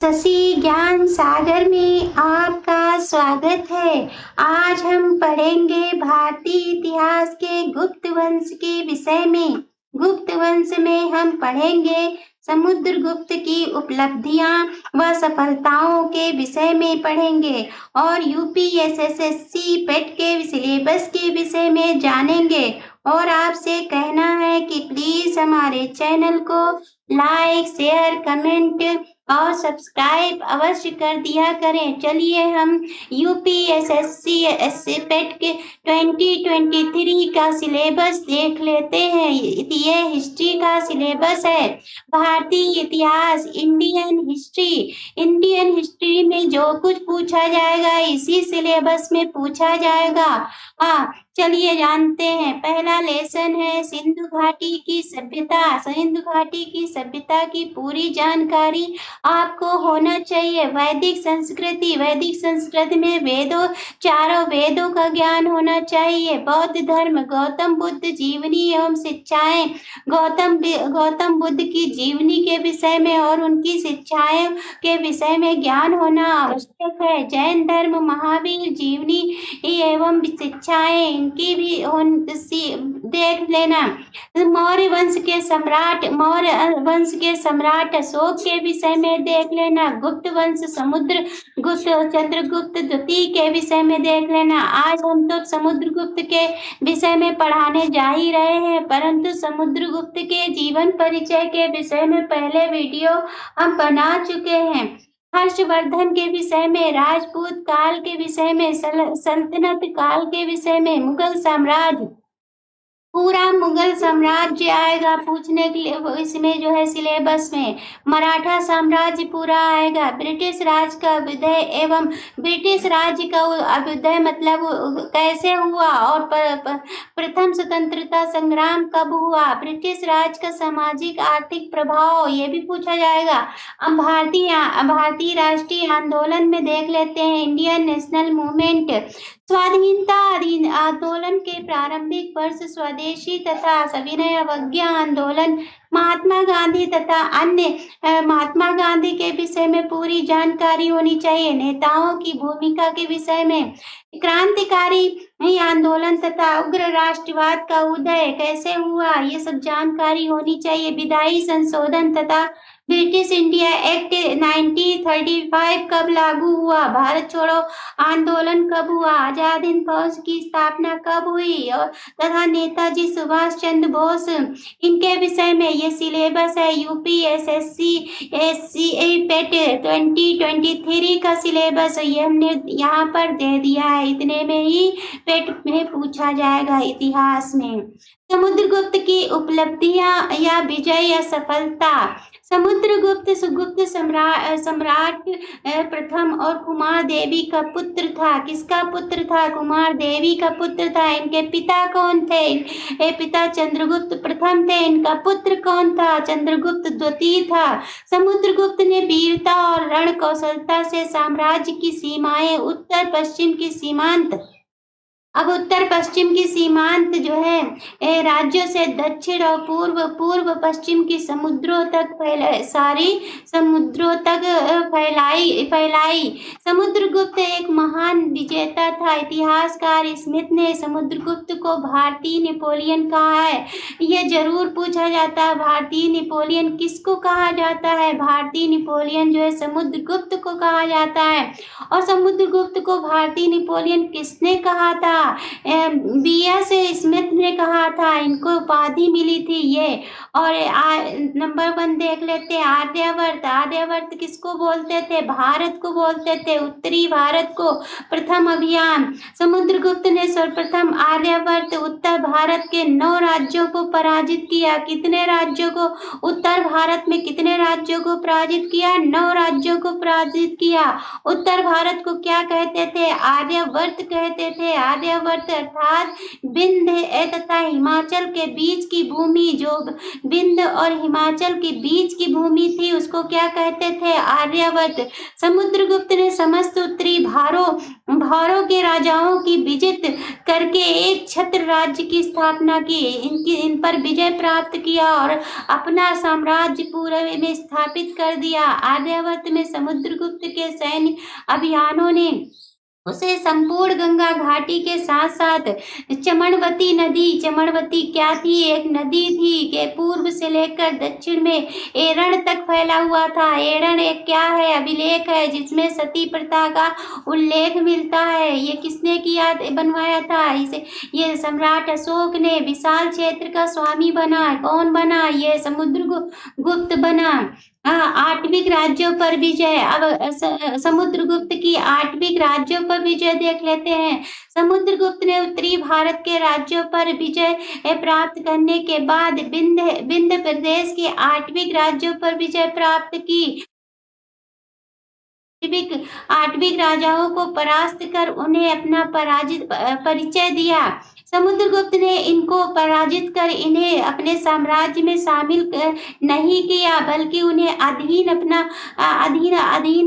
शशि ज्ञान सागर में आपका स्वागत है। आज हम पढ़ेंगे भारतीय इतिहास के गुप्त वंश के विषय में। गुप्त वंश में हम पढ़ेंगे समुद्रगुप्त की उपलब्धियां व सफलताओं के विषय में पढ़ेंगे और यूपीएसएससी पेट के सिलेबस के विषय में जानेंगे। और आपसे कहना है कि प्लीज हमारे चैनल को लाइक, शेयर, कमेंट और सब्सक्राइब अवश्य कर दिया करें। चलिए हम यूपीएसएससी पेट के 2023 का सिलेबस देख लेते हैं। ये हिस्ट्री का सिलेबस है। भारतीय इतिहास, इंडियन हिस्ट्री में जो कुछ पूछा जाएगा इसी सिलेबस में पूछा जाएगा। चलिए जानते हैं। पहला लेसन है सिंधु घाटी की सभ्यता। सिंधु घाटी की सभ्यता की पूरी जानकारी आपको होना चाहिए। वैदिक संस्कृति में चारों वेदों का ज्ञान होना चाहिए। बौद्ध धर्म, गौतम बुद्ध जीवनी एवं शिक्षाएं, गौतम बुद्ध की जीवनी के विषय में और उनकी शिक्षाएं के विषय में ज्ञान होना आवश्यक है। जैन धर्म, महावीर जीवनी एवं शिक्षाएं, इनकी भी देख लेना। मौर्य वंश के सम्राट अशोक के विषय में देख लेना। गुप्त वंश चंद्रगुप्त द्वितीय के विषय में देख लेना। आज हम तो समुद्रगुप्त के विषय में पढ़ाने जा ही रहे हैं, परंतु समुद्रगुप्त के जीवन परिचय के विषय में पहले वीडियो हम बना चुके हैं। हर्षवर्धन के विषय में, राजपूत काल के विषय में, सल्तनत काल के विषय में, मुगल साम्राज्य, पूरा मुगल साम्राज्य आएगा पूछने के लिए इसमें जो है सिलेबस में। मराठा साम्राज्य पूरा आएगा। ब्रिटिश राज का अभ्युदय एवं ब्रिटिश राज्य का अभ्युदय मतलब कैसे हुआ और प्रथम स्वतंत्रता संग्राम कब हुआ, ब्रिटिश राज का सामाजिक आर्थिक प्रभाव ये भी पूछा जाएगा। हम भारतीय राष्ट्रीय आंदोलन में देख लेते हैं। इंडियन नेशनल मूवमेंट, स्वाधीनता आंदोलन के प्रारंभिक वर्ष, स्वदेशी तथा सविनय अवज्ञा आंदोलन, महात्मा गांधी तथा अन्य महात्मा गांधी के विषय में पूरी जानकारी होनी चाहिए। नेताओं की भूमिका के विषय में, क्रांतिकारी आंदोलन तथा उग्र राष्ट्रवाद का उदय कैसे हुआ ये सब जानकारी होनी चाहिए। विधायी संशोधन तथा ब्रिटिश इंडिया एक्ट 1935 कब लागू हुआ, भारत छोड़ो आंदोलन कब हुआ, आजाद हिंद फौज की स्थापना कब हुई और तथा नेताजी सुभाष चंद्र बोस, इनके विषय में ये सिलेबस है। यूपीएसएससी पेट 2023 का सिलेबस ये हमने यहाँ पर दे दिया है। इतने में ही पेट में पूछा जाएगा इतिहास में। समुद्रगुप्त की उपलब्धियां या विजय या सफलता। समुद्रगुप्त गुप्त सम्राट प्रथम और कुमार देवी का पुत्र था। किसका पुत्र था? कुमार देवी का पुत्र था। इनके पिता कौन थे? पिता चंद्रगुप्त प्रथम थे। इनका पुत्र कौन था? चंद्रगुप्त द्वितीय था। समुद्रगुप्त ने वीरता और रण कौशलता से साम्राज्य की सीमाएं उत्तर पश्चिम की सीमांत सीमांत जो है राज्यों से दक्षिण और पूर्व पश्चिम की समुद्रों तक फैलाई। समुद्रगुप्त एक महान विजेता था। इतिहासकार स्मिथ ने समुद्रगुप्त को भारतीय नेपोलियन कहा है। यह जरूर पूछा जाता है, भारतीय नेपोलियन किसको कहा जाता है? भारतीय नेपोलियन जो है समुद्रगुप्त को कहा जाता है। और समुद्रगुप्त को भारतीय नेपोलियन किसने कहा था? बीएस स्मिथ ने कहा था। इनको उपाधि मिली थी ये। और नंबर 1 देख लेते हैं। आर्यवर्त किसको बोलते थे? भारत को बोलते थे, उत्तरी भारत को। प्रथम अभियान, समुद्रगुप्त ने सर्वप्रथम आर्यवर्त उत्तर भारत के 9 राज्यों को पराजित किया। कितने राज्यों को? उत्तर भारत में कितने राज्यों को पराजित किया? 9 राज्यों को पराजित किया। उत्तर भारत को क्या कहते थे? आर्यवर्त कहते थे। आर्यवर्त अर्थात विंध्य तथा हिमाचल के बीच की भूमि, जो विंध्य और हिमाचल के बीच की भूमि थी उसको क्या कहते थे? आर्यवर्त। समुद्रगुप्त ने समस्त उत्तरी भारों के राजाओं की विजित करके एक छत्र राज्य की स्थापना की। इन पर विजय प्राप्त किया और अपना साम्राज्य पूर्व में स्थापित कर दिया। आर्यावर्त में समुद्रगुप्त के सैन्य अभियानों ने उसे संपूर्ण गंगा घाटी के साथ साथ चमनवती नदी, चमनवती क्या थी? एक नदी थी के पूर्व से लेकर दक्षिण में एरण तक फैला हुआ था। एरण एक क्या है? अभिलेख है जिसमें सती प्रथा का उल्लेख मिलता है। ये किसने किया, बनवाया था? इसे ये सम्राट अशोक ने विशाल क्षेत्र का स्वामी बना। कौन बना? ये समुद्रगुप्त बना। आठवीं राज्यों पर विजय। अब समुद्रगुप्त की आठवीं राज्यों पर विजय देख लेते हैं। समुद्रगुप्त ने उत्तरी भारत के राज्यों पर विजय प्राप्त करने के बाद विंध्य प्रदेश के आठवीं राज्यों पर विजय प्राप्त की। आठवीं राजाओं को परास्त कर उन्हें अपना परिचय दिया। समुद्रगुप्त ने इनको पराजित कर इन्हें अपने साम्राज्य में शामिल नहीं किया, बल्कि उन्हें अधीन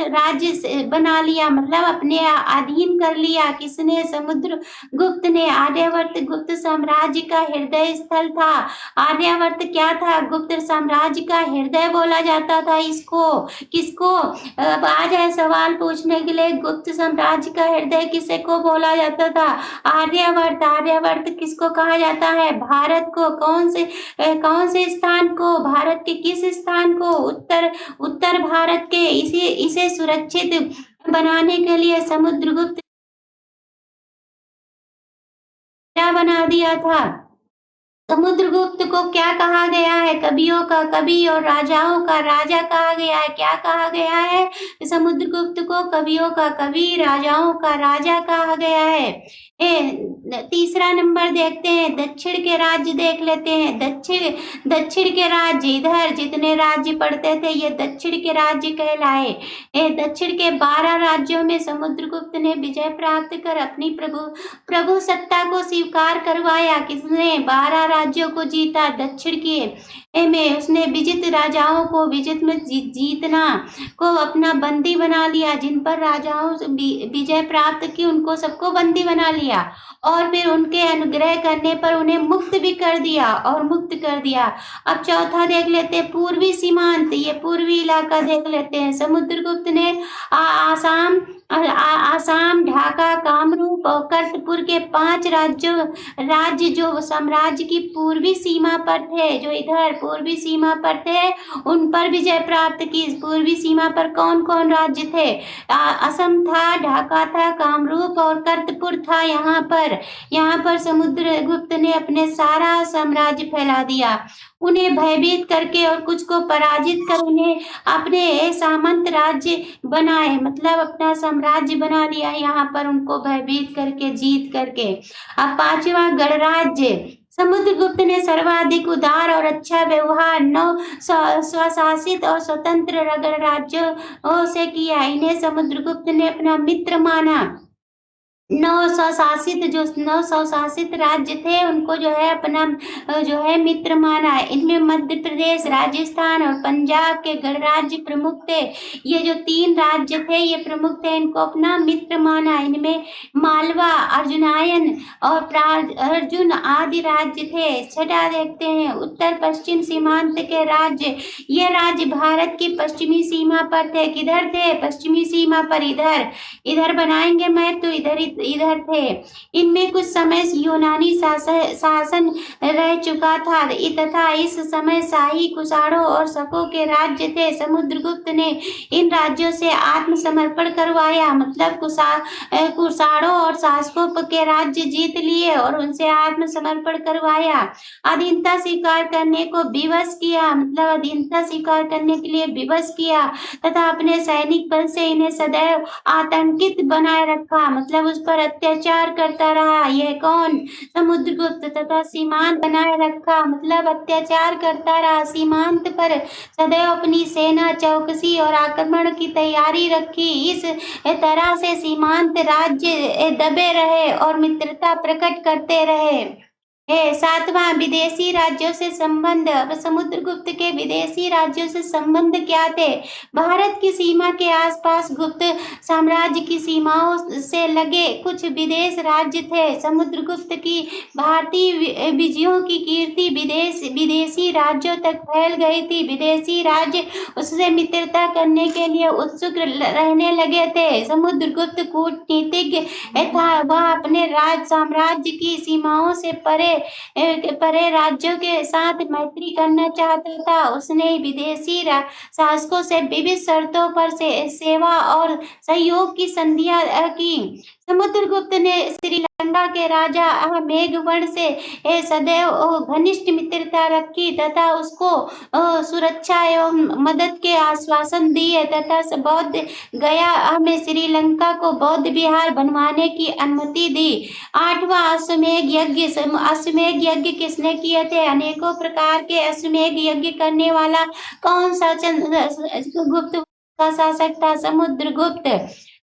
राज्य बना लिया, मतलब अपने अधीन कर लिया। किसने? समुद्रगुप्त ने। आर्यावर्त गुप्त साम्राज्य का हृदय स्थल था। आर्यावर्त क्या था? गुप्त साम्राज्य का हृदय बोला जाता था इसको। किसको? अब आ जाए सवाल पूछने के लिए, गुप्त साम्राज्य का हृदय किसे को बोला जाता था? आर्यावर्त। आर्यावर्त किसको कहा जाता है? भारत को। कौन से स्थान को? भारत के किस स्थान को? उत्तर भारत के। इसे सुरक्षित बनाने के लिए समुद्रगुप्त क्या बना दिया था? समुद्रगुप्त को क्या कहा गया है? कवियों का कवि और राजाओं का राजा कहा गया है। क्या कहा गया है? समुद्रगुप्त को कवियों का कवि, राजाओं का राजा कहा गया है। तीसरा नंबर देखते हैं, दक्षिण के राज्य देख लेते हैं। दक्षिण के राज्य, इधर जितने राज्य पड़ते थे ये दक्षिण के राज्य कहलाए। दक्षिण के 12 राज्यों में समुद्रगुप्त ने विजय प्राप्त कर अपनी प्रभु सत्ता को स्वीकार करवाया। किसने? 12 राज्यों को जीता। दक्षिण के में उसने विजित राजाओं को विजित में जीतना को अपना बंदी बना लिया। जिन पर राजाओं से विजय प्राप्त की उनको सबको बंदी बना लिया और फिर उनके अनुग्रह करने पर उन्हें मुक्त भी कर दिया और मुक्त कर दिया। अब चौथा देख लेते हैं, पूर्वी सीमांत। ये पूर्वी इलाका देख लेते हैं। समुद्रगुप्त ने आसाम, ढाका, कामरूप और कर्तपुर के 5 राज्य जो साम्राज्य की पूर्वी सीमा पर थे, जो इधर पूर्वी सीमा पर थे, उन पर विजय प्राप्त की। पूर्वी सीमा पर कौन कौन राज्य थे? असम था, ढाका था, कामरूप और कर्तपुर था। यहाँ पर समुद्रगुप्त ने अपने सारा साम्राज्य फैला दिया। उन्हें भयभीत करके और कुछ को पराजित कर उन्हें अपने सामंत राज्य बनाए, मतलब अपना साम्राज्य बना लिया यहाँ पर, उनको भयभीत करके, जीत करके। अब 5वां गणराज्य। समुद्रगुप्त ने सर्वाधिक उदार और अच्छा व्यवहार 9 स्वशासित और स्वतंत्र गणराज्यों से किया। इन्हें समुद्रगुप्त ने अपना मित्र माना। 9 स्वशासित राज्य थे, उनको जो है अपना मित्र माना। इनमें मध्य प्रदेश, राजस्थान और पंजाब के गणराज्य प्रमुख थे। ये जो 3 राज्य थे ये प्रमुख थे, इनको अपना मित्र माना। इनमें मालवा, अर्जुनायन और अर्जुन आदि राज्य थे। 6वां देखते हैं, उत्तर पश्चिम सीमांत के राज्य। ये राज्य भारत की पश्चिमी सीमा पर थे। किधर थे? पश्चिमी सीमा पर। इधर बनाएंगे मैं तो इधर थे। इनमें कुछ समय यूनानी शासन रह चुका था तथा इस समय शाही कुषाणों और शकों के राज्य थे। समुद्रगुप्त ने इन राज्यों से आत्मसमर्पण करवाया, मतलब कुषाणों और शासकों के राज्य जीत लिए और उनसे आत्मसमर्पण करवाया। अधीनता स्वीकार करने को विवश किया, मतलब अधीनता स्वीकार करने के लिए विवश किया तथा अपने सैनिक बल से इन्हें सदैव आतंकित बनाए रखा, मतलब उस पर अत्याचार करता रहा। यह कौन? समुद्रगुप्त। तथा सीमांत बनाए रखा, मतलब अत्याचार करता रहा। सीमांत पर सदैव अपनी सेना, चौकसी और आक्रमण की तैयारी रखी। इस तरह से सीमांत राज्य दबे रहे और मित्रता प्रकट करते रहे। 7वां, विदेशी राज्यों से संबंध। अब समुद्रगुप्त के विदेशी राज्यों से संबंध क्या थे? भारत की सीमा के आसपास गुप्त साम्राज्य की सीमाओं से लगे कुछ विदेश राज्य थे। समुद्रगुप्त की भारतीय विजयों की कीर्ति विदेशी राज्यों तक फैल गई थी। विदेशी राज्य उससे मित्रता करने के लिए उत्सुक रहने लगे थे। समुद्रगुप्त कूटनीतिज्ञ था। वह अपने साम्राज्य की सीमाओं से परे राज्यों के साथ मैत्री करना चाहता था। उसने विदेशी शासकों से विविध शर्तों पर सेवा और सहयोग की संधियां की। समुद्रगुप्त ने श्रीलंका के राजा मेघवर्ण से सदैव घनिष्ठ मित्रता रखी तथा उसको सुरक्षा एवं मदद के आश्वासन दिए तथा बौद्ध गया में श्रीलंका को बौद्ध विहार बनवाने की अनुमति दी। 8वां, अश्वमेध यज्ञ। अश्वमेध यज्ञ किसने किए थे? अनेकों प्रकार के अश्वमेध यज्ञ करने वाला कौन सा गुप्त का शासक था? समुद्रगुप्त।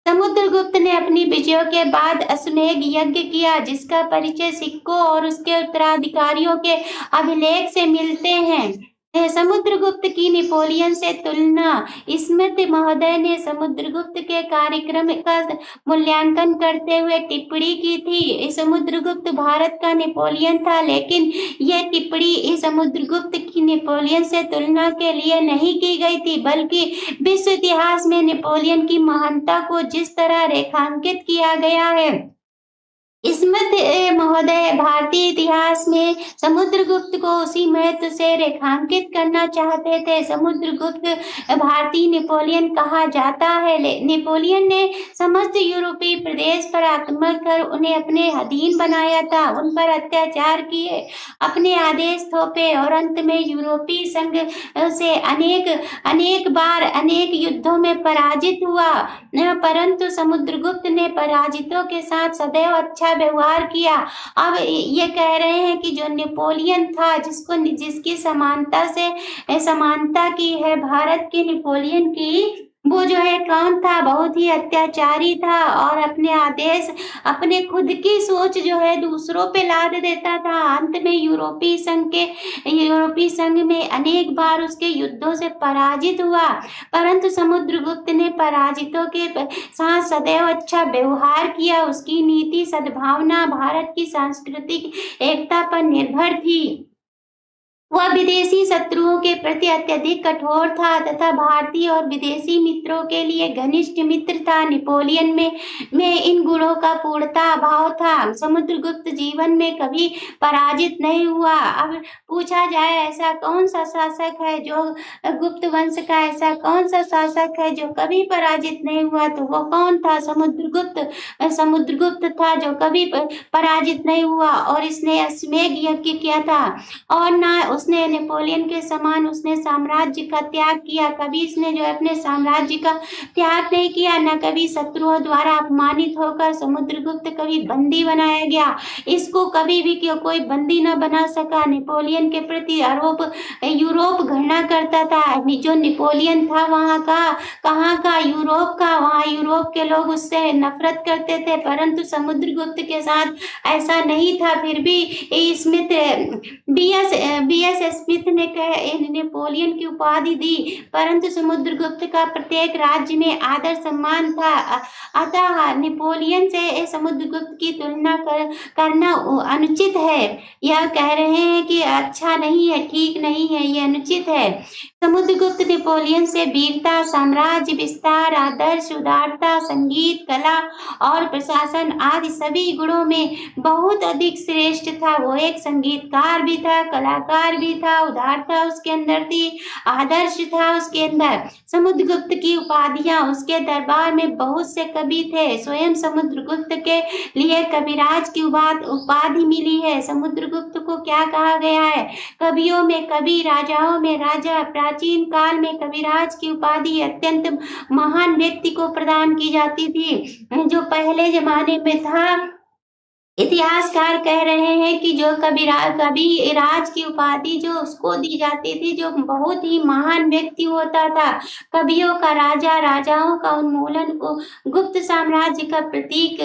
समुद्रगुप्त ने अपनी विजयों के बाद अश्वमेध यज्ञ किया, जिसका परिचय सिक्कों और उसके उत्तराधिकारियों के अभिलेख से मिलते हैं। समुद्रगुप्त की नेपोलियन से तुलना। स्मिथ महोदय ने समुद्रगुप्त के कार्यक्रम का मूल्यांकन करते हुए टिप्पणी की थी, समुद्रगुप्त भारत का नेपोलियन था, लेकिन यह टिप्पणी समुद्रगुप्त की नेपोलियन से तुलना के लिए नहीं की गई थी, बल्कि विश्व इतिहास में नेपोलियन की महानता को जिस तरह रेखांकित किया गया है। स्मिथ महोदय भारतीय इतिहास में समुद्रगुप्त को उसी महत्व से रेखांकित करना चाहते थे। समुद्रगुप्त भारतीय नेपोलियन कहा जाता है। नेपोलियन ने समस्त यूरोपीय प्रदेश पर आक्रमण कर उन्हें अपने अधीन बनाया था, उन पर अत्याचार किए, अपने आदेश थोपे और अंत में यूरोपीय संघ से अनेक बार अनेक युद्धों में पराजित हुआ। परंतु समुद्रगुप्त ने पराजितों के साथ सदैव अच्छा व्यवहार किया। अब ये कह रहे हैं कि जो नेपोलियन था, जिसकी समानता की है भारत के नेपोलियन की, वो जो है कौन था? बहुत ही अत्याचारी था और अपने खुद की सोच जो है दूसरों पे लाद देता था। अंत में यूरोपीय संघ में अनेक बार उसके युद्धों से पराजित हुआ, परंतु समुद्रगुप्त ने पराजितों के साथ सदैव अच्छा व्यवहार किया। उसकी नीति सद्भावना भारत की सांस्कृतिक एकता पर निर्भर थी। वह विदेशी शत्रुओं के प्रति अत्यधिक कठोर था तथा भारतीय और विदेशी मित्रों के लिए घनिष्ठ मित्र था। नेपोलियन में इन गुणों का पूर्णता अभाव था। समुद्रगुप्त जीवन में कभी पराजित नहीं हुआ। अब पूछा जाए ऐसा कौन सा शासक है जो गुप्त वंश का, ऐसा कौन सा शासक है जो कभी पराजित नहीं हुआ, तो वो कौन था? समुद्रगुप्त था जो कभी पराजित नहीं हुआ और इसने अश्वमेध यज्ञ किया था। और ना उसने नेपोलियन के समान उसने साम्राज्य का त्याग किया। कभी इसने जो अपने साम्राज्य का त्याग नहीं किया, न कभी शत्रुओं द्वारा अपमानित होकर समुद्रगुप्त कभी बंदी बनाया गया। इसको कभी भी कोई बंदी न बना सका। नेपोलियन के प्रति यूरोप घृणा करता था। जो नेपोलियन था वहाँ कहाँ का? यूरोप का। वहाँ यूरोप के लोग उससे नफरत करते थे, परंतु समुद्रगुप्त के साथ ऐसा नहीं था। फिर भी स्मिथ बी.एस. स्मिथ ने नेपोलियन की उपाधि दी, परंतु समुद्रगुप्त का प्रत्येक राज्य में आदर सम्मान था। अतः नेपोलियन से समुद्रगुप्त की तुलना करना अनुचित है। यह कह रहे हैं कि अच्छा नहीं है, ठीक नहीं है, यह अनुचित है। समुद्रगुप्त नेपोलियन से वीरता, साम्राज्य विस्तार, आदर्श, उदारता, संगीत, कला और प्रशासन आदि सभी गुणों में बहुत अधिक श्रेष्ठ था। वो एक संगीतकार भी था, कलाकार भी था, उदारता उसके अंदर थी, आदर्श था उसके अंदर। समुद्रगुप्त की उपाधियां, उसके दरबार में बहुत से कवि थे। स्वयं समुद्रगुप्त के लिए कविराज की उपाधि मिली है। समुद्रगुप्त को क्या कहा गया है? कवियों में कवि, राजाओं में राजा, प्राचीन काल में कविराज की उपाधि अत्यंत महान व्यक्ति को प्रदान की जाती थी, जो पहले जमाने में था। इतिहासकार कह रहे हैं कि जो कविराज की उपाधि जो उसको दी जाती थी, जो बहुत ही महान व्यक्ति होता था, कवियों का राजा, राजाओं का उन्मूलन, गुप्त साम्राज्य का प्रतीक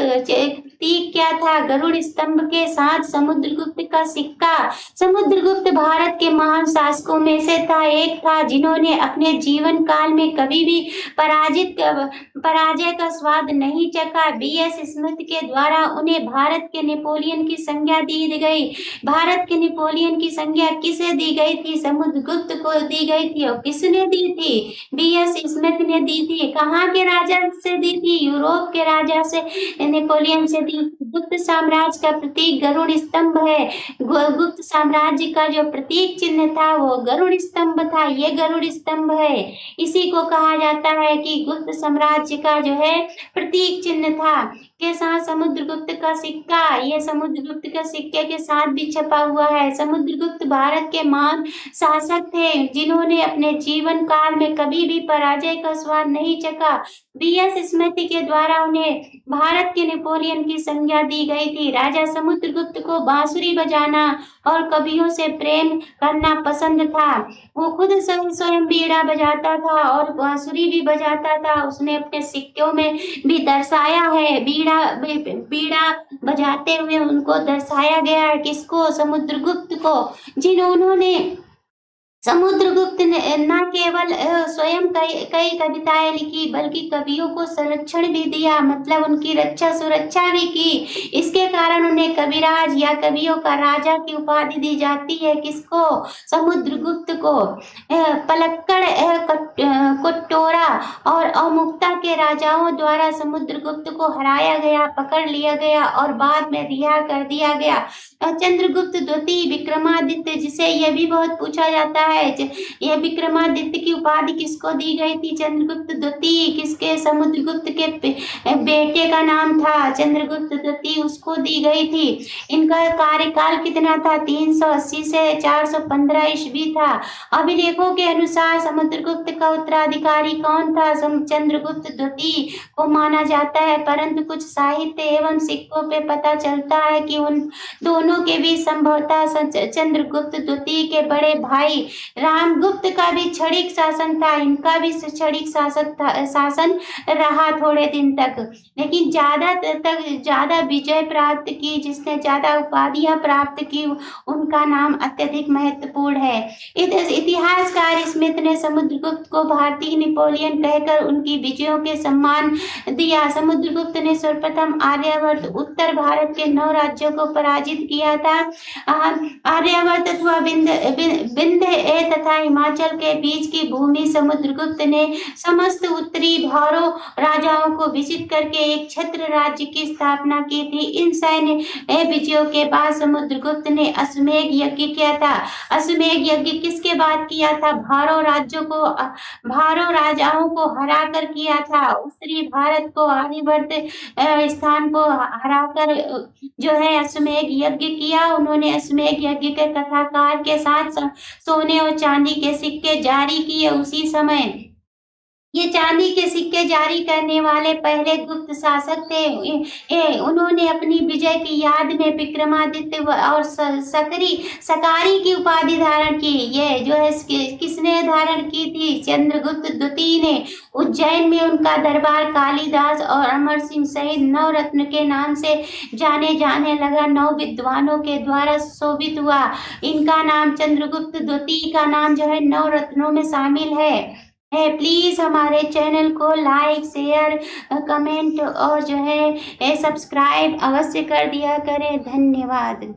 क्या था? गरुड़ स्तंभ के साथ समुद्रगुप्त का सिक्का। समुद्रगुप्त भारत के महान शासकों में से एक था, जिन्होंने अपने जीवन काल में कभी भी पराजय का स्वाद नहीं चखा। B.S. स्मिथ के द्वारा उन्हें भारत के नेपोलियन की संज्ञा दी गई। भारत के नेपोलियन की संज्ञा किसे दी गई थी? समुद्रगुप्त को दी गई थी। और किसने दी थी? B.S. स्मिथ ने दी थी। कहाँ के राजा से दी थी? यूरोप के राजा से, नेपोलियन से दी। गुप्त साम्राज्य का प्रतीक गरुड़ स्तंभ है। गुप्त साम्राज्य का जो प्रतीक चिन्ह था वो गरुड़ स्तंभ था। ये गरुड़ स्तंभ है, इसी को कहा जाता है कि गुप्त साम्राज्य का जो है प्रतीक चिन्ह था। के साथ समुद्रगुप्त का सिक्का, ये समुद्रगुप्त के सिक्के के साथ भी छपा हुआ है। समुद्रगुप्त भारत के महान शासक थे, जिन्होंने अपने जीवन काल में कभी भी पराजय का स्वाद नहीं चखा। B.S. स्मिथ के द्वारा उन्हें भारत के नेपोलियन की संज्ञा दी गई थी। राजा समुद्रगुप्त को बांसुरी बजाना और कवियों से प्रेम करना पसंद था। वो खुद स्वयं बीड़ा बजाता था और बांसुरी भी बजाता था। उसने अपने सिक्कों में भी दर्शाया है, बीड़ा बजाते हुए उनको दर्शाया गया है। किसको? समुद्रगुप्त को। जिन्होंने समुद्रगुप्त ने न केवल स्वयं कई कविताएं लिखी, बल्कि कवियों को संरक्षण भी दिया, मतलब उनकी रक्षा सुरक्षा भी की। इसके कारण उन्हें कविराज या कवियों का राजा की उपाधि दी जाती है। किसको? समुद्रगुप्त को। पलक्कड़, कोट्टोरा और अमुक्ता के राजाओं द्वारा समुद्रगुप्त को हराया गया, पकड़ लिया गया और बाद में रिहा कर दिया गया। चंद्रगुप्त द्वितीय विक्रमादित्य, जिसे यह भी बहुत पूछा जाता है, यह विक्रमादित्य की उपाधि किसको दी गई थी? चंद्रगुप्त द्वितीय। किसके? समुद्रगुप्त के बेटे का नाम था चंद्रगुप्त द्वितीय, उसको दी गई थी। इनका कार्यकाल कितना था? 380 से 415 ईस्वी था। अभिलेखों के अनुसार समुद्रगुप्त का उत्तराधिकारी कौन था? चंद्रगुप्त द्वितीय को माना जाता है, परंतु कुछ साहित्य एवं सिक्कों पे पता चलता है कि उन दोनों के बीच संभवतः चंद्रगुप्त द्वितीय के बड़े भाई रामगुप्त का भी क्षणिक शासन था। इनका भी क्षणिक शासन रहा थोड़े दिन तक, लेकिन ज्यादा विजय प्राप्त की, जिसने ज्यादा उपाधियां प्राप्त की, उनका नाम अत्यधिक महत्वपूर्ण है। इतिहासकार स्मिथ ने समुद्रगुप्त को भारतीय नेपोलियन कहकर उनकी विजयों के सम्मान दिया। समुद्रगुप्त ने सर्वप्रथम आर्यावर्त, उत्तर भारत के 9 राज्यों को पराजित किया था। आर्यावर्त अथवा विंध्य तथा हिमाचल के बीच की भूमि समुद्रगुप्त ने समस्त उत्तरी भारो राजाओं को विजित करके एक छत्र राज्य की स्थापना की थी। इन सैन्य विजयों के बाद समुद्रगुप्त ने अश्वमेध यज्ञ किया था। अश्वमेध यज्ञ किसके बाद किया था? भारो राजाओं को हराकर किया था। उत्तरी भारत को, आर्यावर्त स्थान को हराकर जो है अश्वमेध यज्ञ किया। उन्होंने अश्वमेध यज्ञ के कथाकार के साथ सोने और चांदी के सिक्के जारी किए। उसी समय ये चांदी के सिक्के जारी करने वाले पहले गुप्त शासक थे। उन्होंने अपनी विजय की याद में विक्रमादित्य और सकारी की उपाधि धारण की। ये जो है किसने धारण की थी? चंद्रगुप्त द्वितीय ने। उज्जैन में उनका दरबार कालिदास और अमर सिंह सहित 9 रत्न के नाम से जाने लगा। 9 विद्वानों के द्वारा शोभित हुआ। इनका नाम, चंद्रगुप्त द्वितीय का नाम जो है 9 रत्नों में शामिल है। प्लीज हमारे चैनल को लाइक, शेयर, कमेंट और जो है सब्सक्राइब अवश्य कर दिया करें। धन्यवाद।